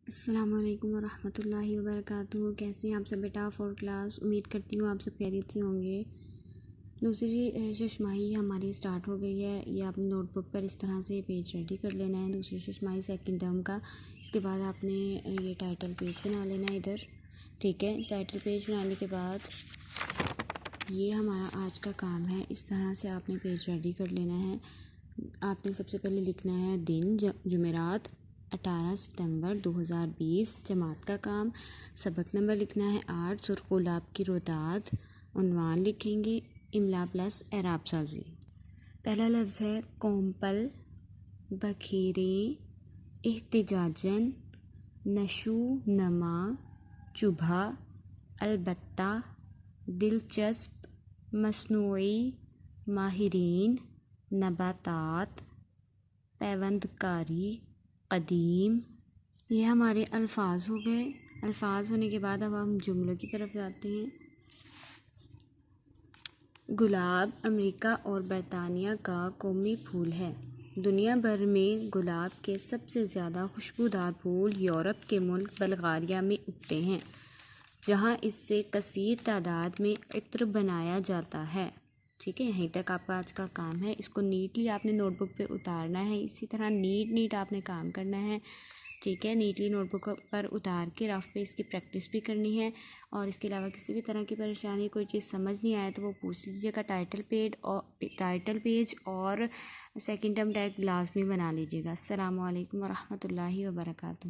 السلام علیکم ورحمۃ اللہ وبرکاتہ۔ کیسے ہیں آپ سب بیٹا؟ 4 کلاس، امید کرتی ہوں آپ سب خیریت سے ہوں گے۔ دوسری ششماہی ہماری سٹارٹ ہو گئی ہے۔ یہ آپ نے نوٹ بک پر اس طرح سے پیج ریڈی کر لینا ہے، دوسری ششماہی سیکنڈ ٹرم کا۔ اس کے بعد آپ نے یہ ٹائٹل پیج بنا لینا ہے ادھر، ٹھیک ہے۔ اس ٹائٹل پیج بنانے کے بعد یہ ہمارا آج کا کام ہے، اس طرح سے آپ نے پیج ریڈی کر لینا ہے۔ آپ نے سب سے پہلے لکھنا ہے دن جمعرات 18 ستمبر 2020، جماعت کا کام۔ سبق نمبر لکھنا ہے 8، سرخ گلاب کی رویداد۔ عنوان لکھیں گے املا پلس اعراب سازی۔ پہلا لفظ ہے کومپل، بکھیریں، احتجاجاً، نشو نما، چبھا، البتہ، دلچسپ، مصنوعی، ماہرین، نباتات، پیوند کاری، قدیم۔ یہ ہمارے الفاظ ہو گئے۔ الفاظ ہونے کے بعد اب ہم جملوں کی طرف جاتے ہیں۔ گلاب امریکہ اور برطانیہ کا قومی پھول ہے۔ دنیا بھر میں گلاب کے سب سے زیادہ خوشبودار پھول یورپ کے ملک بلغاریہ میں اگتے ہیں، جہاں اس سے کثیر تعداد میں عطر بنایا جاتا ہے۔ ٹھیک ہے، یہیں تک آپ کا آج کا کام ہے۔ اس کو نیٹلی آپ نے نوٹ بک پہ اتارنا ہے، اسی طرح نیٹ آپ نے کام کرنا ہے، ٹھیک ہے۔ نیٹلی نوٹ بک پر اتار کے رف پہ اس کی پریکٹس بھی کرنی ہے، اور اس کے علاوہ کسی بھی طرح کی پریشانی، کوئی چیز سمجھ نہیں آئے تو وہ پوچھ لیجیے گا۔ ٹائٹل پیج اور سیکنڈ ٹرم ٹیگ لازمی بنا لیجیے گا۔ السلام علیکم ورحمۃ اللہ وبرکاتہ۔